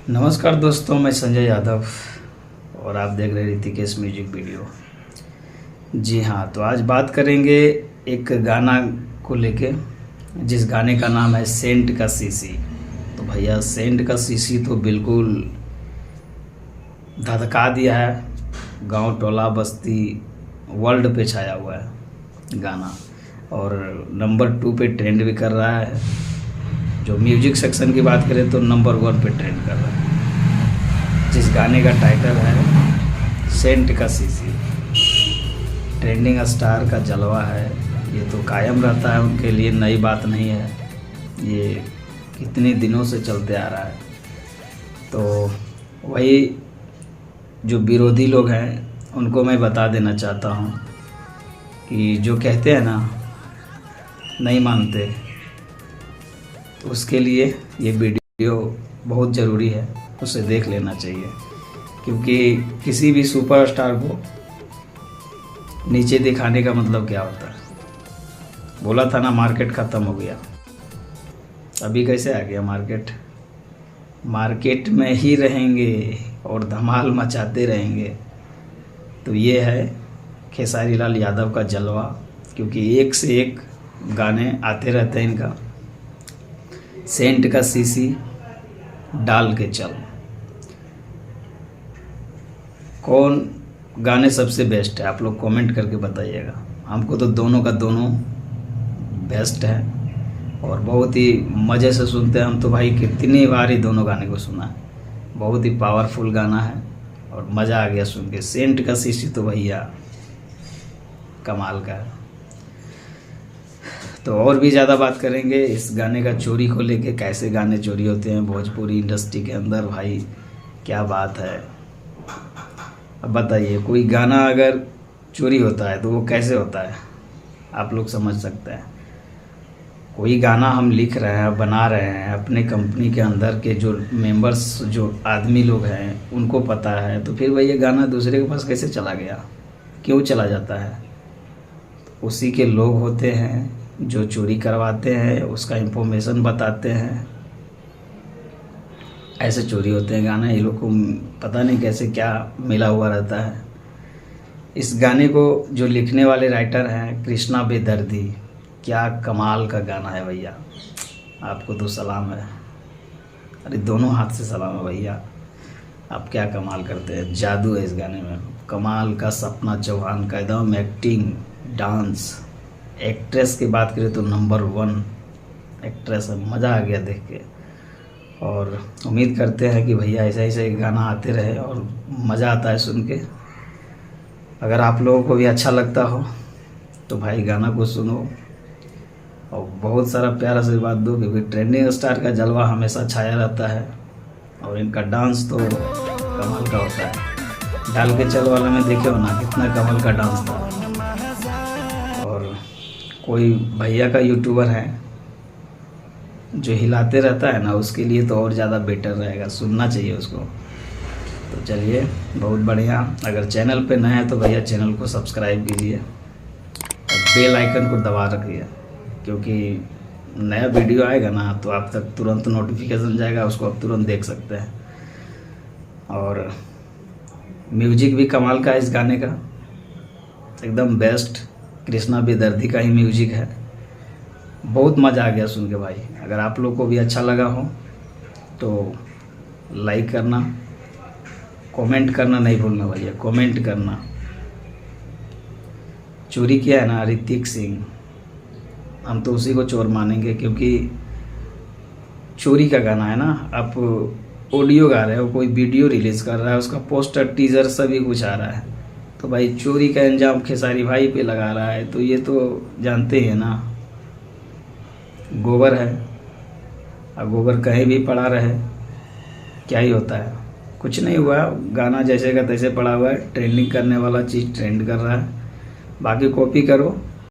नमस्कार दोस्तों, मैं संजय यादव और आप देख रहे हैं ऋतिकेश म्यूजिक वीडियो। जी हाँ, तो आज बात करेंगे एक गाना को लेके, जिस गाने का नाम है सेंट का सीसी। तो भैया सेंट का सीसी तो बिल्कुल धधका दिया है, गांव टोला बस्ती वर्ल्ड पे छाया हुआ है गाना, और नंबर 2 पे ट्रेंड भी कर रहा है। जो म्यूजिक सेक्शन की बात करें तो नंबर 1 पे ट्रेंड कर रहा है। जिस गाने का टाइटल है सेंट का सीसी, ट्रेंडिंग स्टार का जलवा है। ये तो कायम रहता है उनके लिए, नई बात नहीं है, ये कितने दिनों से चलते आ रहा है। तो वही जो विरोधी लोग हैं उनको मैं बता देना चाहता हूँ कि जो कहते हैं ना नहीं मानते, तो उसके लिए ये वीडियो बहुत ज़रूरी है, उसे देख लेना चाहिए। क्योंकि किसी भी सुपरस्टार को नीचे दिखाने का मतलब क्या होता है? बोला था ना मार्केट ख़त्म हो गया, अभी कैसे आ गया मार्केट? मार्केट में ही रहेंगे और धमाल मचाते रहेंगे। तो ये है खेसारी लाल यादव का जलवा, क्योंकि एक से एक गाने आते रहते हैं इनका। सेंट का सीसी डाल के चल, कौन गाने सबसे बेस्ट है? आप लोग कमेंट करके बताइएगा। हमको तो दोनों का दोनों बेस्ट है और बहुत ही मज़े से सुनते हैं हम तो भाई। कितनी बार ही दोनों गाने को सुना है, बहुत ही पावरफुल गाना है और मज़ा आ गया सुन के। सेंट का सीसी तो भैया कमाल का है। तो और भी ज़्यादा बात करेंगे इस गाने का चोरी को लेके, कैसे गाने चोरी होते हैं भोजपुरी इंडस्ट्री के अंदर। भाई क्या बात है, अब बताइए कोई गाना अगर चोरी होता है तो वो कैसे होता है? आप लोग समझ सकते हैं। कोई गाना हम लिख रहे हैं, बना रहे हैं, अपने कंपनी के अंदर के जो मेंबर्स, जो आदमी लोग हैं उनको पता है, तो फिर वही गाना दूसरे के पास कैसे चला गया, क्यों चला जाता है? उसी के लोग होते हैं जो चोरी करवाते हैं, उसका इंफॉर्मेशन बताते हैं, ऐसे चोरी होते हैं गाने। ये लोग को पता नहीं कैसे क्या मिला हुआ रहता है। इस गाने को जो लिखने वाले राइटर हैं कृष्णा बेदर्दी, क्या कमाल का गाना है भैया, आपको तो सलाम है। अरे दोनों हाथ से सलाम है भैया, आप क्या कमाल करते हैं, जादू है इस गाने में कमाल का। सपना चौहान का एकदम एक्टिंग, डांस, एक्ट्रेस की बात करें तो नंबर 1 एक्ट्रेस है, मज़ा आ गया देख के। और उम्मीद करते हैं कि भैया ऐसे ऐसे गाना आते रहे और मज़ा आता है सुन के। अगर आप लोगों को भी अच्छा लगता हो तो भाई गाना को सुनो और बहुत सारा प्यार आशीर्वाद दो, क्योंकि ट्रेंडिंग स्टार का जलवा हमेशा छाया रहता है और इनका डांस तो कमाल का होता है। डाल के चल वाले में देखे हो ना कितना कमाल का डांस था। और कोई भैया का यूट्यूबर है जो हिलाते रहता है ना, उसके लिए तो और ज़्यादा बेटर रहेगा, सुनना चाहिए उसको। तो चलिए बहुत बढ़िया। अगर चैनल पे नए हैं तो भैया चैनल को सब्सक्राइब कीजिए और बेल आइकन को दबा रखिए, क्योंकि नया वीडियो आएगा ना तो आप तक तुरंत नोटिफिकेशन जाएगा, उसको आप तुरंत देख सकते हैं। और म्यूजिक भी कमाल का है इस गाने का, एकदम बेस्ट कृष्णा बेदर्दी का ही म्यूजिक है। बहुत मज़ा आ गया सुन के भाई। अगर आप लोग को भी अच्छा लगा हो तो लाइक करना, कमेंट करना नहीं भूलना भैया, कमेंट करना। चोरी किया है ना ऋतिक सिंह, हम तो उसी को चोर मानेंगे, क्योंकि चोरी का गाना है ना। आप ऑडियो गा रहे हो, कोई वीडियो रिलीज़ कर रहा है, उसका पोस्टर टीजर सभी कुछ आ रहा है, तो भाई चोरी का इंजाम खेसारी भाई पे लगा रहा है, तो ये तो जानते हैं ना गोबर है। अब गोबर कहीं भी पड़ा रहे क्या ही होता है, कुछ नहीं हुआ। गाना जैसे का तैसे पड़ा हुआ है, ट्रेंडिंग करने वाला चीज़ ट्रेंड कर रहा है, बाकी कॉपी करो